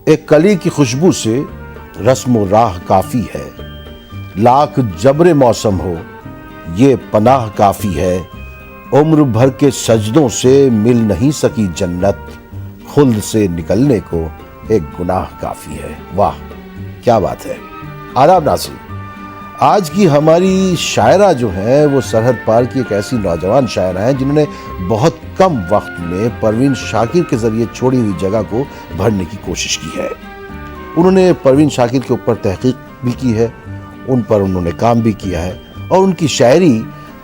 एक कली की खुशबू से रस्म राह काफी है, लाख जबरे मौसम हो ये पनाह काफी है। उम्र भर के सजदों से मिल नहीं सकी जन्नत, खुल्द से निकलने को एक गुनाह काफी है। वाह क्या बात है। आदाब नाज़रीन, आज की हमारी शायरा जो है वो सरहद पार की एक ऐसी नौजवान शायरा है जिन्होंने बहुत कम वक्त में परवीन शाकिर के जरिए छोड़ी हुई जगह को भरने की कोशिश की है। उन्होंने परवीन शाकिर के ऊपर तहकीक भी की है, उन पर उन्होंने काम भी किया है और उनकी शायरी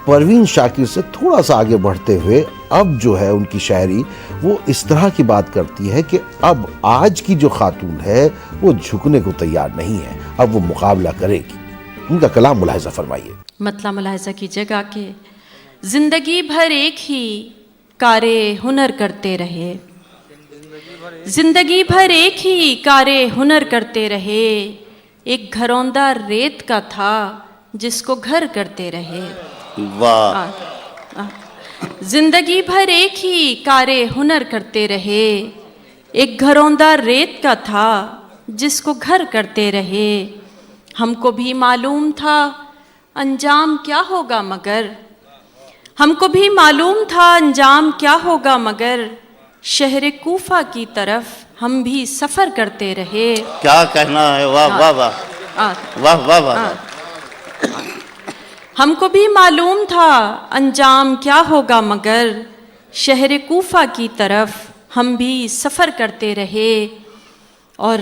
परवीन शाकिर से थोड़ा सा आगे बढ़ते हुए अब जो है उनकी शायरी वो इस तरह की बात करती है कि अब आज की जो खातून है वो झुकने को तैयार नहीं है, अब वो मुकाबला करेगी। उनका कलाम मुलाहिजा फरमाइए। मतलब मुलाहिजा कीजिएगा कि जिंदगी भर एक ही कारे हुनर करते रहे, जिंदगी भर एक ही कारे हुनर करते रहे। एक घरौंदा रेत का था जिसको घर करते रहे। वाह। जिंदगी भर एक ही कारे हुनर करते रहे। एक घरौंदा रेत का था जिसको घर करते रहे। हमको भी मालूम था अंजाम क्या होगा मगर, हमको भी मालूम था अंजाम क्या होगा मगर, शहर कूफा की तरफ हम भी सफ़र करते रहे। क्या कहना है। वाह वाह वाह वाह वाह वाह। हमको भी मालूम था अंजाम क्या होगा मगर, शहर कूफा की तरफ हम भी सफ़र करते रहे। और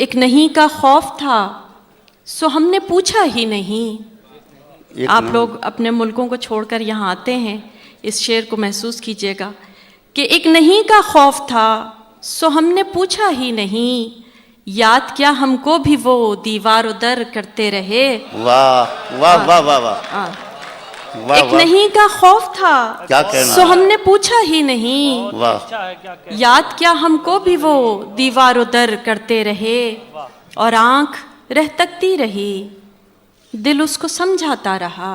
एक नहीं का खौफ था सो हमने पूछा ही नहीं। आप लोग अपने मुल्कों को छोड़कर यहाँ आते हैं, इस शेर को महसूस कीजिएगा कि एक नहीं का खौफ था सो हमने पूछा ही नहीं, याद क्या हमको भी वो दीवार उदर करते रहे। वाह वाह वाह वाह वाह। एक नहीं का खौफ था क्या कहना सो हमने पूछा ही नहीं, वाह। याद क्या हमको भी वो दीवार उदर करते रहे। और आंख रह तकती रही, दिल उसको समझाता रहा।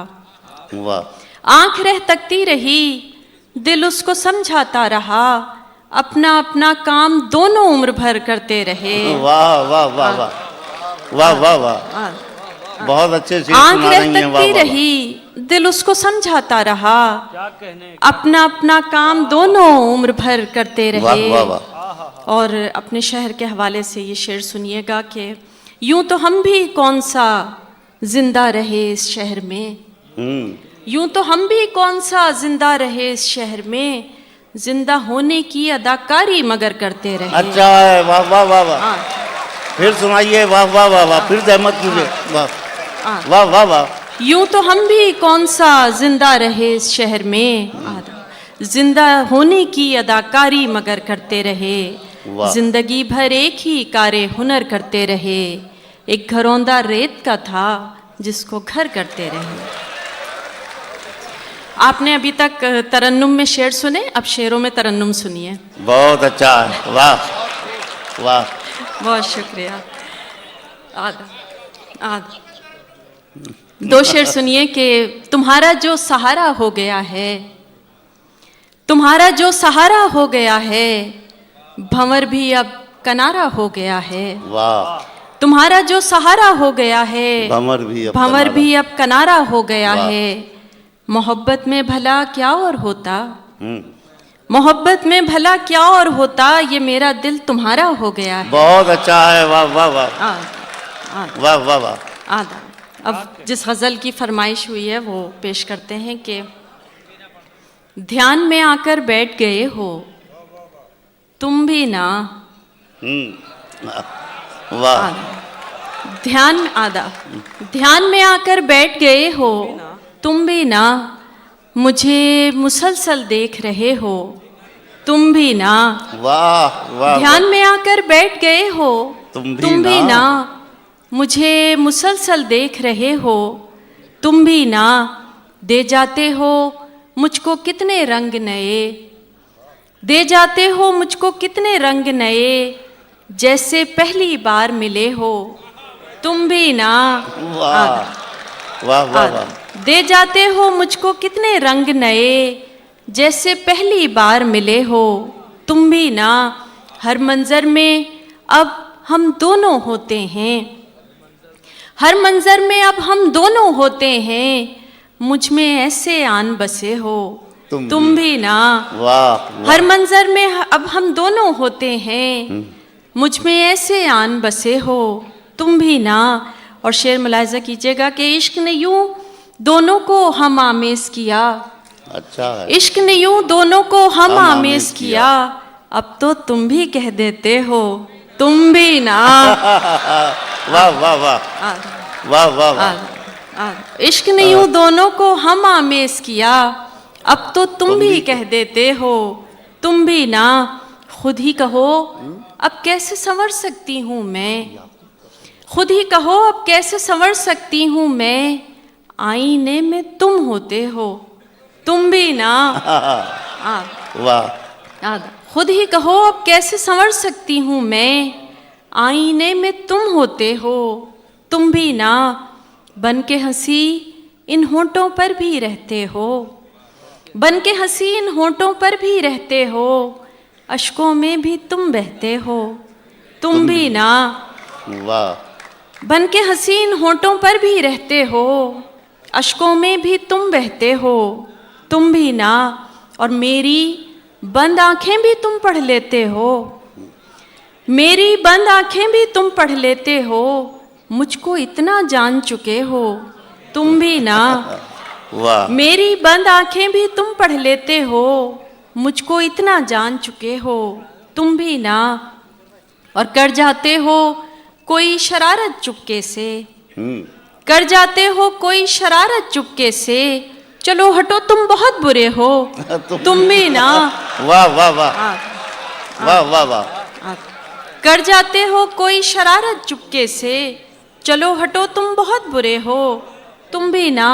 वाह। आंख रह तकती रही, दिल उसको समझाता रहा। अपना अपना काम दोनों उम्र भर करते रहे। वाह वाह वाह वाह वाह वाह वाह। बहुत अच्छे से आंख रह तकती रही, दिल उसको समझाता रहा। अपना अपना काम दोनों उम्र भर करते रहे। और अपने शहर के हवाले से ये शेर सुनिएगा कि यूं तो हम भी कौन सा जिंदा रहे इस शहर में, यूं तो हम भी कौन सा जिंदा रहे इस शहर में, जिंदा होने की अदाकारी मगर करते रहे। अच्छा है। वाह वाह वाह वाह। फिर सुनाइए। वाह वाह वाह वाह। फिर सहमत कीजिए। वाह वाह वाह वाह। यूं तो हम भी कौन सा जिंदा रहे इस शहर में, जिंदा होने की अदाकारी मगर करते रहे। जिंदगी भर एक ही कारे हुनर करते रहे। एक घरौंदा रेत का था जिसको घर करते रहे। आपने अभी तक तरन्नुम में शेर सुने, अब शेरों में तरन्नुम सुनिए। बहुत अच्छा है। वाह वाह। बहुत शुक्रिया। आधा दो शेर सुनिए कि तुम्हारा जो सहारा हो गया है, तुम्हारा जो सहारा हो गया है, भंवर भी अब कनारा हो गया है। वाह। तुम्हारा जो सहारा हो गया है, भंवर भी अब कनारा हो गया है। मोहब्बत में भला क्या और होता, मोहब्बत में भला क्या और होता, ये मेरा दिल तुम्हारा हो गया है। बहुत अच्छा है। वाह वाह वाह वाह वाह वाह। आधा अब जिस गज़ल की फरमाइश हुई है वो पेश करते हैं कि ध्यान में आकर बैठ गए हो तुम भी ना। वाह। ध्यान में आकर बैठ गए हो तुम भी ना, मुझे मुसलसल देख रहे हो तुम भी ना। वाह वाह। ध्यान में आकर बैठ गए हो तुम भी ना, मुझे मुसलसल देख रहे हो तुम भी ना। दे जाते हो मुझको कितने रंग नए, दे जाते हो मुझको कितने रंग नए, जैसे पहली बार मिले हो तुम भी ना। वाह वाह वाह। दे जाते हो मुझको कितने रंग नए, जैसे पहली बार मिले हो तुम भी ना। हर मंजर में अब हम दोनों होते हैं, हर मंजर में अब हम दोनों होते हैं, मुझ में ऐसे आन बसे हो तुम भी ना। वाह हर मंजर में अब हम दोनों होते हैं, मुझ में ऐसे आन बसे हो तुम भी ना। और शेर मुलाहिजा कीजिएगा कि इश्क ने यूं दोनों को हम आमेज किया, अच्छा है। इश्क ने यूं दोनों को हम आमेज किया, अब तो तुम भी कह देते हो तुम भी ना। वाह वाह वाह वाह वाह वाह। इश्क ने यूं दोनों को हम आमेज किया, अब तो तुम भी कह देते हो तुम भी ना। खुद ही कहो अब कैसे संवर सकती हूँ मैं, खुद ही कहो अब कैसे संवर सकती हूँ मैं, आईने में तुम होते हो तुम भी ना। वाह। खुद ही कहो अब कैसे संवर सकती हूँ मैं, आईने में तुम होते हो तुम भी ना। बन के हंसी इन होंठों पर भी रहते हो, बन के हंसी इन होंठों पर भी रहते हो, अश्कों में भी तुम बहते हो तुम भी ना। वाह। बन के हंसी इन होंठों पर भी रहते हो, अश्कों में भी तुम बहते हो तुम भी ना। और मेरी बंद आंखें भी तुम पढ़ लेते हो, मेरी बंद आंखें भी तुम पढ़ लेते हो, मुझको इतना जान चुके हो तुम भी ना। वाह। मेरी बंद आंखें भी तुम पढ़ लेते हो, मुझको इतना जान चुके हो तुम भी ना। और कर जाते हो कोई शरारत चुपके से, कर जाते हो कोई शरारत चुपके से, चलो हटो तुम बहुत बुरे हो तुम भी ना। वाह वाह वाह वाह वाह वाह। कर जाते हो कोई शरारत चुपके से, चलो हटो तुम बहुत बुरे हो तुम भी ना।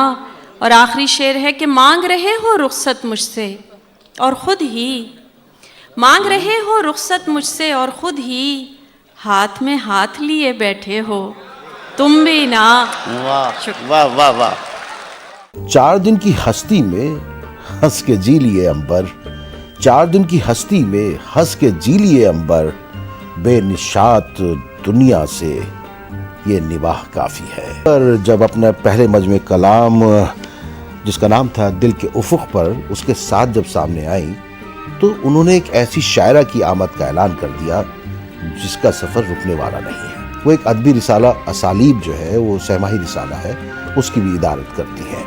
और आखिरी शेर है कि मांग रहे हो रुखसत मुझसे और खुद ही, मांग रहे हो रुखसत मुझसे और खुद ही, हाथ में हाथ लिए बैठे हो तुम भी ना। वाह वाह वाह वाह। 4 दिन की हस्ती में हंस के जी लिए अंबर, 4 दिन की हस्ती में हंस के जी लिए अंबर, बेनिशात दुनिया से ये निबाह काफी है। पर जब अपना पहले मजमे कलाम जिसका नाम था दिल के उफुक पर, उसके साथ जब सामने आई तो उन्होंने एक ऐसी शायरा की आमद का ऐलान कर दिया जिसका सफर रुकने वाला नहीं है। वो एक अदबी रिसाला असालीब जो है वो सहमाही रिसाला है, उसकी भी इदारत करती है।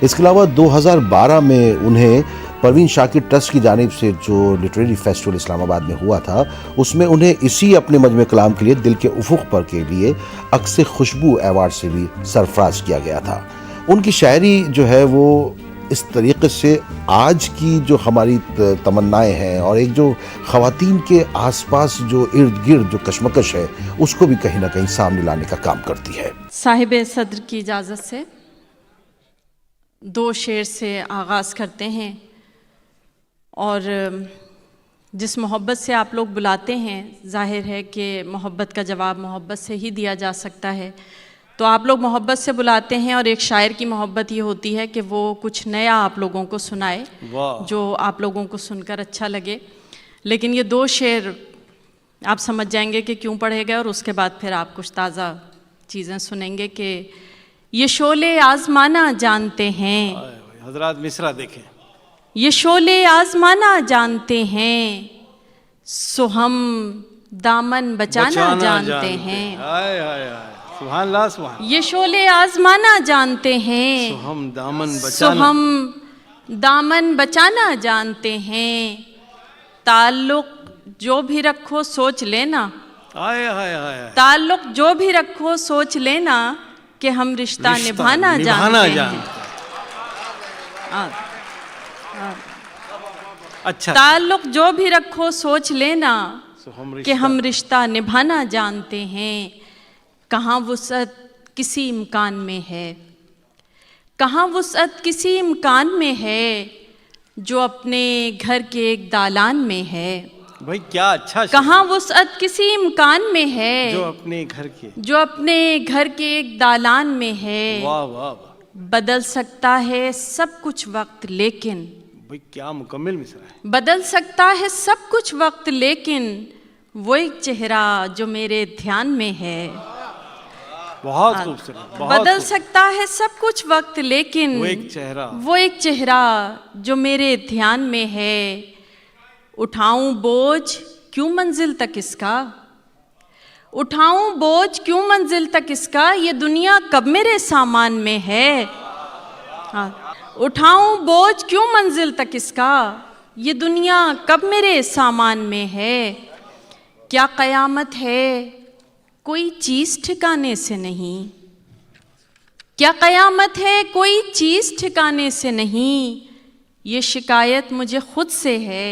इसके अलावा 2012 में उन्हें परवीन शाकिर ट्रस्ट की जानिब से जो लिटरेरी फेस्टिवल इस्लामाबाद में हुआ था, उसमें उन्हें इसी अपने मजमे कलाम के लिए दिल के उफुक पर के लिए अक्स खुशबू अवार्ड से भी सरफराज किया गया था। उनकी शायरी जो है वो इस तरीके से आज की जो हमारी तमन्नाएं हैं और एक जो ख़वातीन के आसपास जो इर्द गिर्द जो कशमकश है उसको भी कहीं ना कहीं सामने लाने का काम करती है। साहिब सदर की इजाज़त से 2 शेर से आगाज़ करते हैं, और जिस मोहब्बत से आप लोग बुलाते हैं, जाहिर है कि मोहब्बत का जवाब मोहब्बत से ही दिया जा सकता है। तो आप लोग मोहब्बत से बुलाते हैं, और एक शायर की मोहब्बत ये होती है कि वो कुछ नया आप लोगों को सुनाए जो आप लोगों को सुनकर अच्छा लगे। लेकिन ये 2 शेर आप समझ जाएंगे कि क्यों पढ़े गए, और उसके बाद फिर आप कुछ ताज़ा चीज़ें सुनेंगे कि ये शोले आज़माना जानते हैं। हजरात मिसरा देखें। ये शोले आज़माना जानते हैं, सो हम दामन बचाना जानते हैं। हाय हाय हाय, सुभान अल्लाह सुभान। ये शोले आज़माना जानते हैं, सो हम दामन सो बचाना, हम दामन बचाना जानते हैं। ताल्लुक जो भी रखो सोच लेना, हाय हाय हाय, ताल्लुक जो भी रखो सोच लेना कि हम रिश्ता निभाना जानते हैं। अच्छा, ताल्लुक जो भी रखो सोच लेना सो कि हम रिश्ता निभाना जानते हैं। कहाँ वुसअत किसी इम्कान में है, कहाँ वुसअत किसी इम्कान में है, जो अपने घर के एक दालान में है। भाई क्या अच्छा। कहाँ वुसअत किसी इम्कान में है, जो अपने घर के, जो अपने घर के एक दालान में है। वाह वाह वाह। बदल सकता है सब कुछ वक्त, लेकिन भाई क्या मुकम्मल मिसरा है। बदल सकता है सब कुछ वक्त, लेकिन वो एक चेहरा जो मेरे ध्यान में है। बहुत खूबसूरत, बहुत बदल खूबसूरत। सकता है सब कुछ वक्त, लेकिन वो एक चेहरा, वो एक चेहरा जो मेरे ध्यान में है। उठाऊं बोझ क्यों मंजिल तक इसका, उठाऊं बोझ क्यों मंजिल तक इसका, ये दुनिया कब मेरे सामान में है। हाँ, उठाऊं बोझ क्यों मंजिल तक इसका, ये दुनिया कब मेरे सामान में है। क्या कयामत है कोई चीज़ ठिकाने से नहीं, क्या कयामत है कोई चीज़ ठिकाने से नहीं, ये शिकायत मुझे खुद से है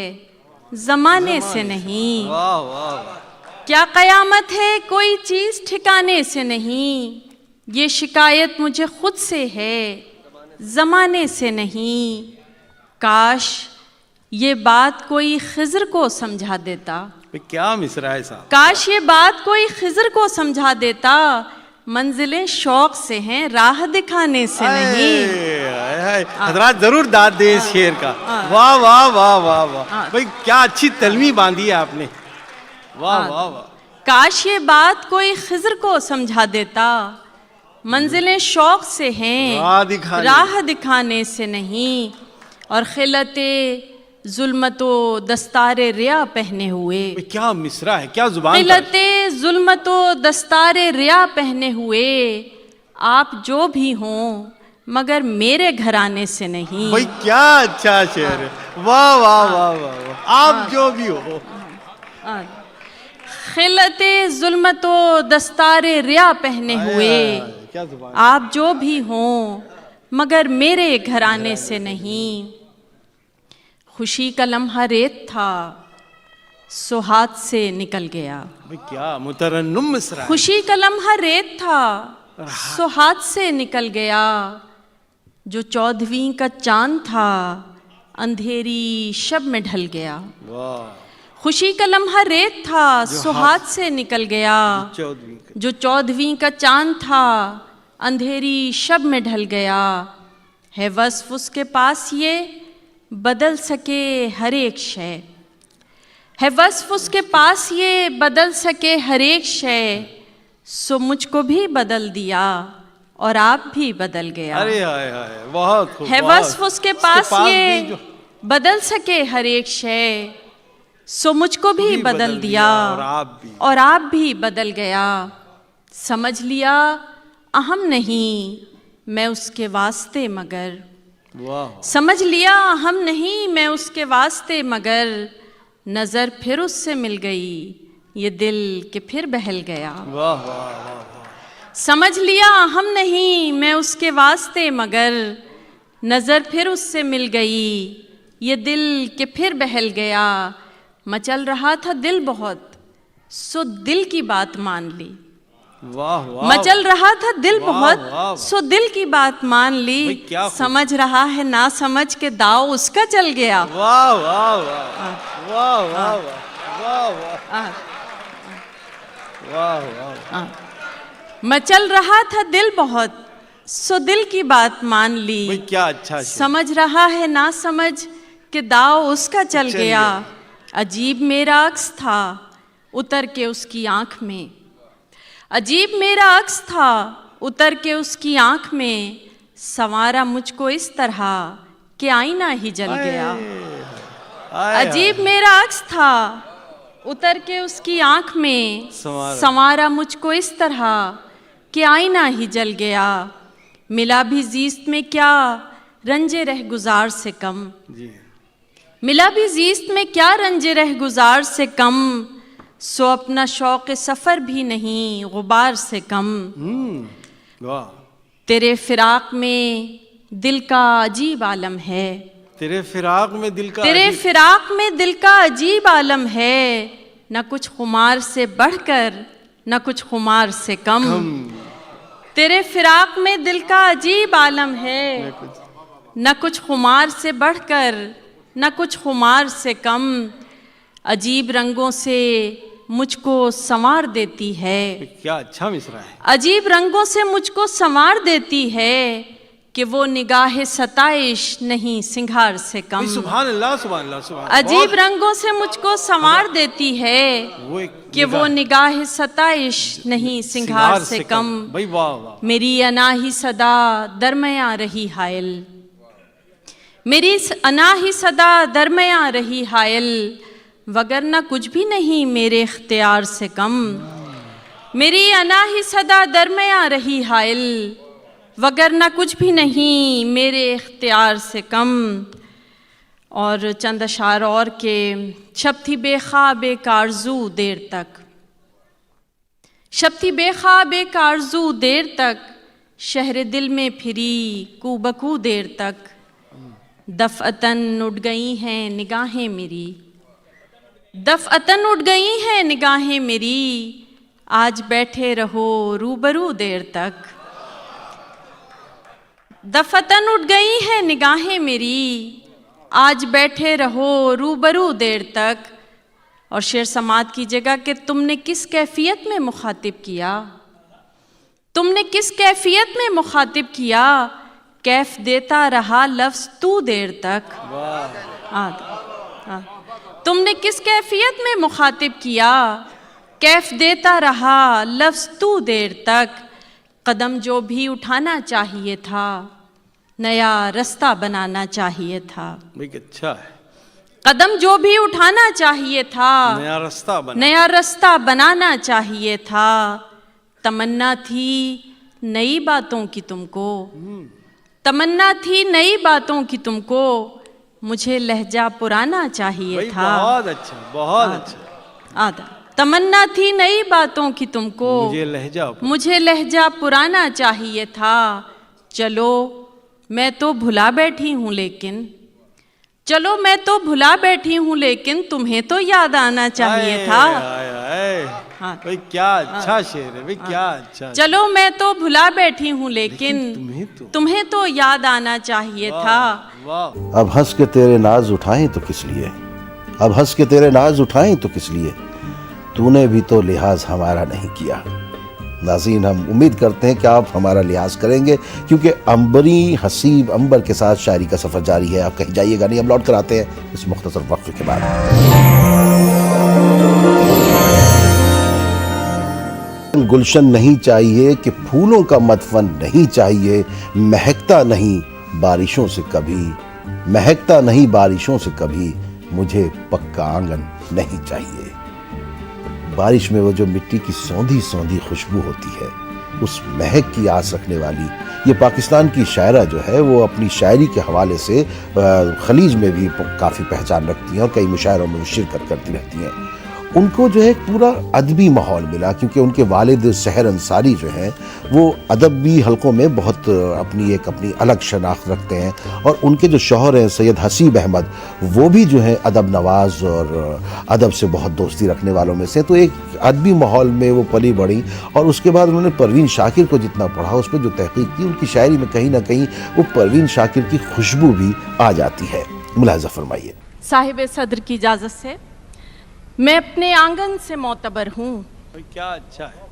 ज़माने से नहीं। वाह वाह वाह। क्या कयामत है कोई चीज़ ठिकाने से नहीं, ये शिकायत मुझे खुद से है ज़माने से नहीं। काश ये बात कोई खिज़र को समझा देता, क्या मिसरा है साहब। काश ये बात कोई खिज़र को समझा देता, मंजिलें शौक से हैं राह दिखाने से नहीं। हजरात जरूर दाद दे इस शेर का। वाह वाह वाह वाह वाह भाई, क्या अच्छी तलमी बांधी है आपने। वाह वाह वाह। काश ये बात कोई खिज़र को समझा देता, मंजिलें शौक से हैं राह दिखाने से नहीं। और खिलते जुल्मतो दस्तारे रिया पहने हुए, क्या मिसरा है, क्या जुबान। खिलते जुल्मतो दस्तारे रिया पहने हुए, आप जो भी हों मगर मेरे घराने से नहीं। भाई क्या अच्छा शेर है। वाह वाह वाह वाह वाह। आप जो भी हो। खिलते जुल्मतो दस्तारे रिया पहने हुए, क्या जुबान। आप जो भी हों मगर मेरे घराने से नहीं। खुशी का लम्हा रेत था सो हाथ से निकल गया, भाई क्या मुतरन्नुम मिसरा है। खुशी का लम्हा रेत था सो हाथ से निकल गया। जो 14वीं का चांद था अंधेरी शब में ढल गया। वाह। खुशी का लम्हा रेत था सो हाथ से निकल गया। जो 14वीं का चांद था अंधेरी शब में ढल गया। है वस्फ उसके पास ये बदल सके हर एक शय, है वस्फ उसके पास ये बदल सके हर एक शय। सो मुझको भी बदल दिया और आप भी बदल गया। अरे हाय हाय, बहुत खूब। है वस्फ उसके पास ये बदल सके हर एक शय। सो मुझको भी बदल दिया और आप भी बदल गया। समझ लिया अहम नहीं मैं उसके वास्ते मगर, वाह। समझ लिया हम नहीं मैं उसके वास्ते मगर। नज़र फिर उससे मिल गई ये दिल के फिर बहल गया। वाह वाह वाह। समझ लिया हम नहीं मैं उसके वास्ते मगर। नज़र फिर उससे मिल गई ये दिल के फिर बहल गया। मचल रहा था दिल बहुत सो दिल की बात मान ली। वाह वाह। मचल रहा था दिल वाह, बहुत वाह, वाह। सो दिल की बात मान ली। समझ रहा है ना समझ के दाव उसका चल गया। वाह वाह वाह वाह वाह वाह वाह वाह वाह। मचल रहा था दिल बहुत सो दिल की बात मान ली। क्या अच्छा। समझ रहा है ना समझ के दाव उसका चल गया। अजीब मेरा अक्स था उतर के उसकी आंख में, अजीब मेरा अक्स था उतर के उसकी आंख में। संवारा मुझको इस तरह कि आईना ही जल गया। अजीब मेरा अक्स था उतर के उसकी आंख में। संवारा मुझको इस तरह कि आईना ही जल गया। मिला भी जीस्त में क्या रंजे रह गुजार से कम, मिला भी जीस्त में क्या रंजे रह गुजार से कम। सो अपना शौक सफ़र भी नहीं गुबार से कम। वाह। तेरे फिराक में दिल का अजीब आलम है, तेरे फिराक में दिल का, तेरे फिराक में दिल का अजीब आलम है। न कुछ खुमार से बढ़कर न कुछ खुमार से कम। तेरे फिराक में दिल का अजीब आलम है, न कुछ खुमार से बढ़कर न कुछ खुमार से कम। अजीब रंगों से मुझको संवार देती है। क्या अच्छा मिसरा है। अजीब रंगों से मुझको संवार देती है। कि वो निगाह सताइश नहीं सिंगार से कम। भाई सुभान अल्लाह, सुभान अल्लाह, सुभान अल्लाह। अजीब रंगों से मुझको संवार देती है वो एक कि वो निगाह सताइश नहीं सिंगार से कम। भाई वाह वाह। मेरी अनाही सदा दरमिया रही हायल, मेरी अनाही सदा दरमिया रही हायल, वगरना कुछ भी नहीं मेरे इख्तियार से कम। मेरी अनाही सदा दरमिया रही हायल, वगरना कुछ भी नहीं मेरे इख्तियार से कम। और चंद अशार और के शब थी बेख्वाब एक आरज़ू देर तक, शब थी बेख्वाब एक आरज़ू देर तक, शहर दिल में फिरी कूबकू देर तक। दफ़अतन उठ गई हैं निगाहें मेरी, दफ़अतन उठ गई हैं निगाहें मेरी, आज बैठे रहो रूबरू देर तक। दफ़अतन उठ गई हैं निगाहें मेरी, आज बैठे रहो रूबरू देर तक। और शेर समात कीजिएगा कि तुमने किस कैफियत में मुखातिब किया, तुमने किस कैफियत में मुखातिब किया, कैफ देता रहा लफ्ज़ तू देर तक। तुमने किस कैफियत में मुखातिब किया, कैफ देता रहा लफ्ज़ तू देर तक। कदम जो भी उठाना चाहिए था, नया रास्ता बनाना चाहिए था। भाई अच्छा है। कदम जो भी उठाना चाहिए था, नया रास्ता बनाना चाहिए था। तमन्ना थी नई बातों की तुमको, तमन्ना थी नई बातों की तुमको, मुझे लहजा पुराना चाहिए था। बहुत अच्छा, बहुत अच्छा। आदा तमन्ना थी नई बातों की तुमको, मुझे लहजा पुराना चाहिए था। चलो मैं तो भुला बैठी हूँ लेकिन, चलो मैं तो भुला बैठी हूँ लेकिन, तुम्हें तो याद आना चाहिए था। हाँ। भाई क्या अच्छा शेर है भाई, क्या अच्छा। चलो मैं तो भुला बैठी हूँ लेकिन तुम्हें तो याद आना चाहिए था। अब हंस के तेरे नाज उठाएं तो किस लिए, अब हंस के तेरे नाज उठाएं तो किस लिए, तूने भी तो लिहाज हमारा नहीं किया। नाज़रीन, हम उम्मीद करते हैं कि आप हमारा लिहाज करेंगे, क्योंकि अंबरी हसीब अंबर के साथ शायरी का सफ़र जारी है। आप कहीं जाइएगा नहीं, हम लौट कर आते हैं इस मुख्तसर वक्फ़े के बाद। गुलशन नहीं चाहिए कि फूलों का मदफन नहीं चाहिए, महकता नहीं बारिशों से कभी, महकता नहीं बारिशों से कभी, मुझे पक्का आंगन नहीं चाहिए। बारिश में वो जो मिट्टी की सौंधी सौंधी खुशबू होती है, उस महक की आस रखने वाली ये पाकिस्तान की शायरा जो है, वो अपनी शायरी के हवाले से खलीज में भी काफ़ी पहचान रखती हैं और कई मुशायरों में शिरकत करती रहती हैं। उनको जो है पूरा अदबी माहौल मिला, क्योंकि उनके वालिद सहर अंसारी जो हैं वो अदबी हलकों में बहुत अपनी अलग शनाख्त रखते हैं। और उनके जो शौहर हैं सैयद हसीब अहमद, वो भी जो है अदब नवाज और अदब से बहुत दोस्ती रखने वालों में से। तो एक अदबी माहौल में वो पली बढ़ी, और उसके बाद उन्होंने परवीन शाकिर को जितना पढ़ा, उस पर जो तहकीक की, उनकी शायरी में कहीं ना कहीं वो परवीन शाकिर की खुशबू भी आ जाती है। मुलाहिज़ा फरमाइए। साहिब सदर की इजाज़त से, मैं अपने आंगन से मोतबर हूँ। क्या अच्छा है।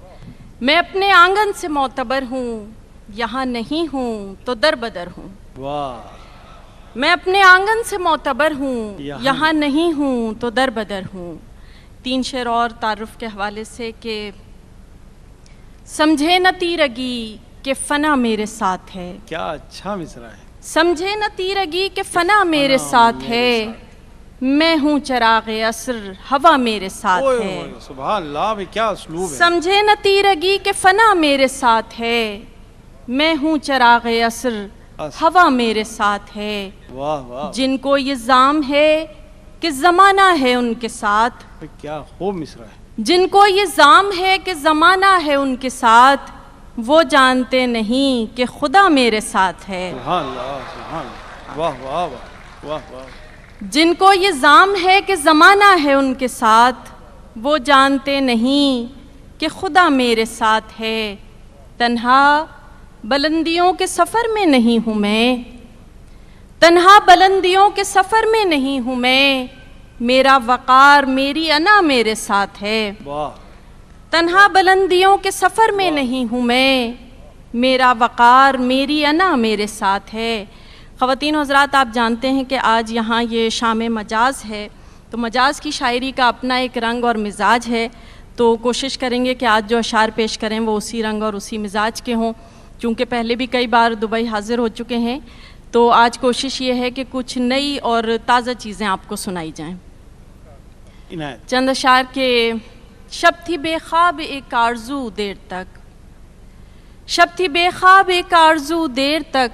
मैं अपने आंगन से मोतबर हूँ, यहाँ नहीं हूँ तो दर बदर हूँ। वाह। मैं अपने आंगन से मोतबर हूँ, यहाँ नहीं हूँ तो दर बदर हूँ। 3 शेर और तारुफ के हवाले से कि समझे न तीरगी के फना मेरे साथ है। क्या अच्छा मिसरा है। समझे न तीरगी के फना मेरे साथ है, मैं हूँ चराग़े असर हवा मेरे साथ है। सुभान अल्लाह, भाई क्या उसलूब है। समझे न तीरगी के फना मेरे साथ है, मैं हूँ चराग़े असर हवा मेरे साथ है। वाह वाह। जिनको ये जाम है कि ज़माना है उनके साथ, क्या खूब मिसरा है। जिनको ये जाम है कि ज़माना है उनके साथ, वो जानते नहीं कि खुदा मेरे साथ है। सुभान अल्लाह, सुभान अल्लाह। वाह वाह वाह वाह वाह। जिनको ये जाम है कि ज़माना है उनके साथ, वो जानते नहीं कि खुदा मेरे साथ है। तन्हा बुलंदियों के सफ़र में नहीं हूँ मैं, तन्हा बुलंदियों के सफ़र में नहीं हूँ मैं, मेरा वक़ार मेरी अना मेरे साथ है। वाह। तन्हा बुलंदियों के सफ़र में नहीं हूँ मैं, मेरा वक़ार मेरी अना मेरे साथ है। ख़वातीन हज़रात, आप जानते हैं कि आज यहाँ ये शाम मजाज़ है, तो मजाज़ की शायरी का अपना एक रंग और मिजाज है। तो कोशिश करेंगे कि आज जो अशार पेश करें वो उसी रंग और उसी मिजाज के हों, क्योंकि पहले भी कई बार दुबई हाज़िर हो चुके हैं। तो आज कोशिश ये है कि कुछ नई और ताज़ा चीज़ें आपको सुनाई जाएं। चंद अशार के शब थी बेख्वाब एक आरज़ू देर तक, शब थी बेख्वाब एक आरज़ू देर तक,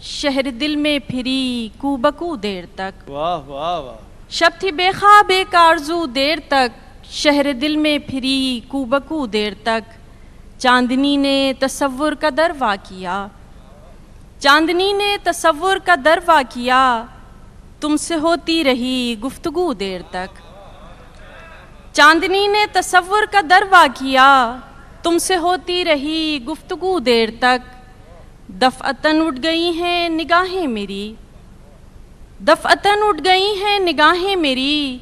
शहर दिल में फिरी कूबकू देर तक। वाह वाह वाह। शब थी बेख्वाब एक आरज़ू देर तक, शहर दिल में फिरी कूबकू देर तक। चांदनी ने तसव्वुर का दरवा किया, चांदनी ने तसव्वुर का दरवा किया, तुमसे होती रही गुफ्तगू देर तक। चांदनी ने तसव्वुर का दरवा किया, तुमसे होती रही गुफ्तगू देर तक। दफ़अतन उठ गई हैं निगाहें मेरी, दफ़अतन उठ गई हैं निगाहें मेरी,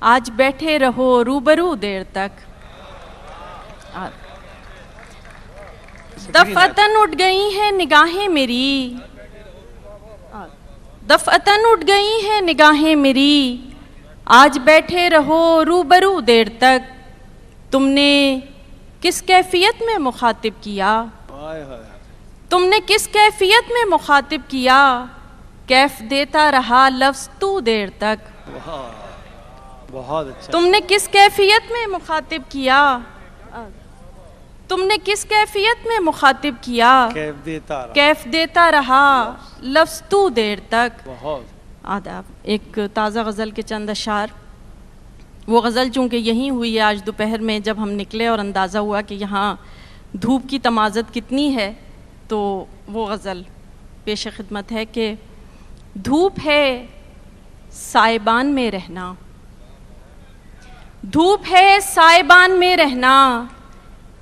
आज बैठे रहो रूबरू देर तक। दफ़अतन उठ गई हैं निगाहें मेरी, दफ़अतन उठ गई हैं निगाहें मेरी, आज बैठे रहो रूबरू देर तक। तुमने किस कैफियत में मुखातिब किया, तुमने किस कैफियत में मुखातिब किया, कैफ देता रहा लफ्ज़ तू देर तक। बहुत अच्छा। तुमने किस कैफियत में मुखातिब किया, तुमने किस कैफियत में मुखातिब किया, कैफ देता रहा लफ्ज़ तू देर तक। बहुत आदाब। एक ताज़ा गज़ल के चंद अशार। वो गज़ल चूँकि यहीं हुई है आज दोपहर में जब हम निकले और अंदाज़ा हुआ कि यहाँ धूप की तमाज़त कितनी है, तो वो गज़ल पेश खिदमत है कि धूप है साइबान में रहना, धूप है साइबान में रहना,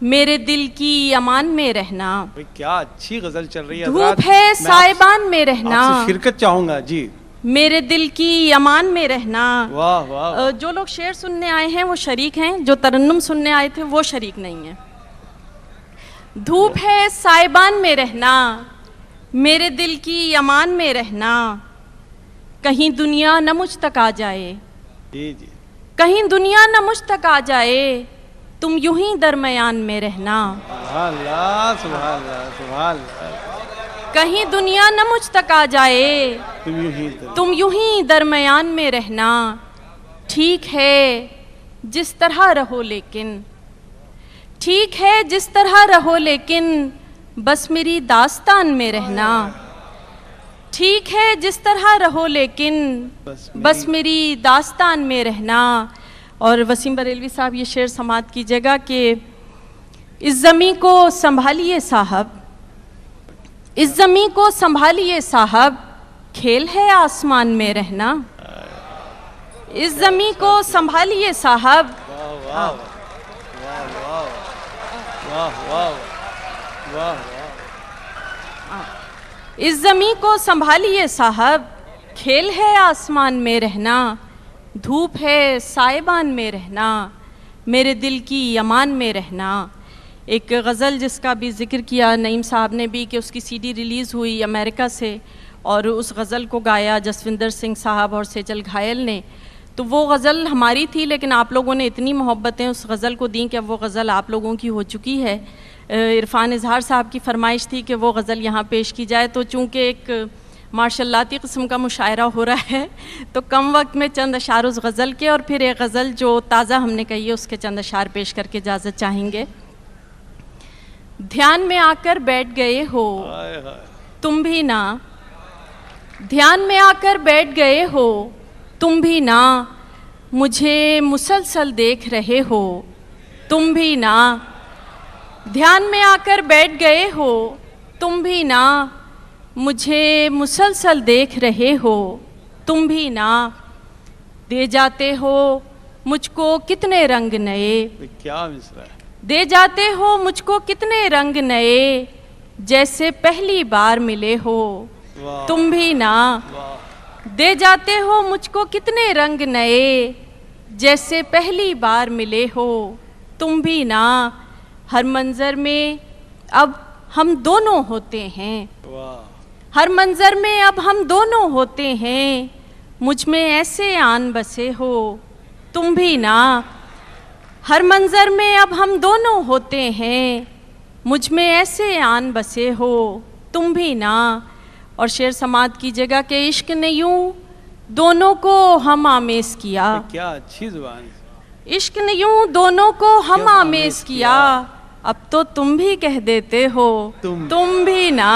मेरे दिल की अमान में रहना। क्या अच्छी गज़ल चल रही है। धूप है साइबान में रहना, आपसे शिरकत चाहूँगा जी। मेरे दिल की अमान में रहना। वाह वाह। जो लोग शेर सुनने आए हैं वो शरीक हैं, जो तरन्नुम सुनने आए थे वो शरीक नहीं हैं। धूप है साइबान में रहना, मेरे दिल की अमान में रहना, कहीं दुनिया न मुझ तक आ जाए, जी जी, कहीं दुनिया न मुझ तक आ जाए, तुम यूं ही दरमियान में रहना। सुभान अल्लाह, सुभान अल्लाह, सुभान अल्लाह। कहीं दुनिया न मुझ तक आ जाए, तुम यूं ही दरमियान में रहना। ठीक है जिस तरह रहो लेकिन, ठीक है जिस तरह रहो लेकिन, बस मेरी दास्तान में रहना। ठीक है जिस तरह रहो लेकिन, बस मेरी दास्तान में रहना। और वसीम बरेलवी साहब ये शेर समात कीजिएगा कि इस ज़मीं को संभालिए साहब, इस ज़मीं को संभालिए साहब, खेल है आसमान में रहना। इस ज़मीं को संभालिए साहब, इस ज़मीं को संभालिए साहब, खेल है आसमान में रहना। धूप है साइबान में रहना, मेरे दिल की अमान में रहना। एक गज़ल जिसका भी ज़िक्र किया नईम साहब ने भी कि उसकी सीडी रिलीज़ हुई अमेरिका से और उस गज़ल को गाया जसविंदर सिंह साहब और सेजल घायल ने। तो वो गज़ल हमारी थी, लेकिन आप लोगों ने इतनी मोहब्बतें उस गज़ल को दी कि अब वो गज़ल आप लोगों की हो चुकी है। इरफान इजहार साहब की फरमाइश थी कि वो गज़ल यहाँ पेश की जाए, तो चूँकि एक मार्शल्लाती किस्म का मुशायरा हो रहा है तो कम वक्त में चंद अशार उस गज़ल के और फिर एक गज़ल जो ताज़ा हमने कही है उसके चंद अशार पेश करके इजाज़त चाहेंगे। ध्यान में आकर बैठ गए हो तुम भी ना, ध्यान में आकर बैठ गए हो तुम भी ना, मुझे मुसलसल देख रहे हो तुम भी ना। ध्यान में आकर बैठ गए हो तुम भी ना, मुझे मुसलसल देख रहे हो तुम भी ना। दे जाते हो मुझको कितने रंग नए, क्या मिसरा है। दे जाते हो मुझको कितने रंग नए, जैसे पहली बार मिले हो तुम भी ना। दे जाते हो मुझको कितने रंग नए, जैसे पहली बार मिले हो तुम भी ना। हर मंज़र में अब हम दोनों होते हैं। वाह हर मंजर में अब हम दोनों होते हैं, मुझ में ऐसे आन बसे हो तुम भी ना। हर मंजर में अब हम दोनों होते हैं, मुझ में ऐसे आन बसे हो तुम भी ना। और शेर समात की जगह के इश्क ने यूं दोनों को हम आमेज किया। क्या अच्छी जुबान। इश्क ने यूं दोनों को हम आमेज किया, अब तो तुम भी कह देते हो तुम भी ना।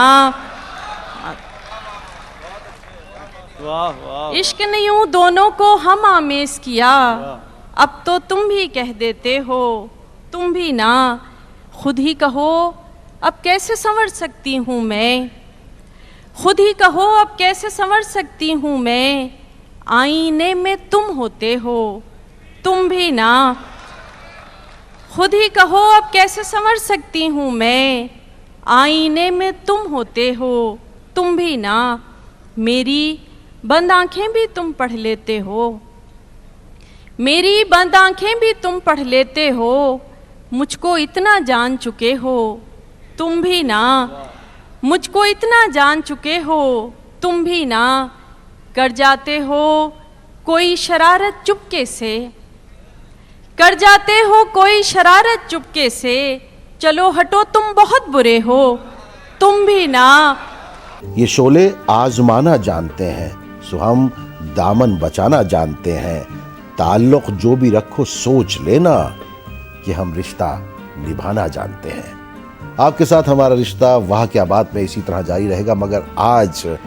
वाह वाह। इश्क ने यूं दोनों को हम आमेज किया, अब तो तुम भी कह देते हो तुम भी ना। खुद ही कहो अब कैसे संवर सकती हूँ मैं, खुद ही कहो अब कैसे संवर सकती हूँ मैं। आईने में तुम होते हो तुम भी ना। खुद ही कहो अब कैसे संवर सकती हूँ मैं, आईने में तुम होते हो तुम भी ना। मेरी बंद आंखें भी तुम पढ़ लेते हो, मेरी बंद आंखें भी तुम पढ़ लेते हो। मुझको इतना जान चुके हो तुम भी ना, मुझको इतना जान चुके हो तुम भी ना। कर जाते हो कोई शरारत चुपके से, कर जाते हो कोई शरारत चुपके से। चलो हटो तुम बहुत बुरे हो तुम भी ना। ये शोले आजमाना जानते हैं, सो हम दामन बचाना जानते हैं। ताल्लुक जो भी रखो सोच लेना कि हम रिश्ता निभाना जानते हैं। आपके साथ हमारा रिश्ता वाह क्या बात में इसी तरह जारी रहेगा, मगर आज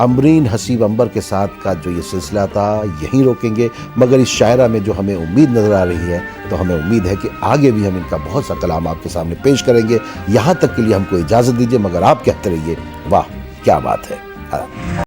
अमरीन हसीब अंबर के साथ का जो ये सिलसिला था यहीं रोकेंगे। मगर इस शायरा में जो हमें उम्मीद नज़र आ रही है, तो हमें उम्मीद है कि आगे भी हम इनका बहुत सा कलाम आपके सामने पेश करेंगे। यहाँ तक के लिए हमको इजाज़त दीजिए, मगर आप कहते रहिए वाह क्या बात है।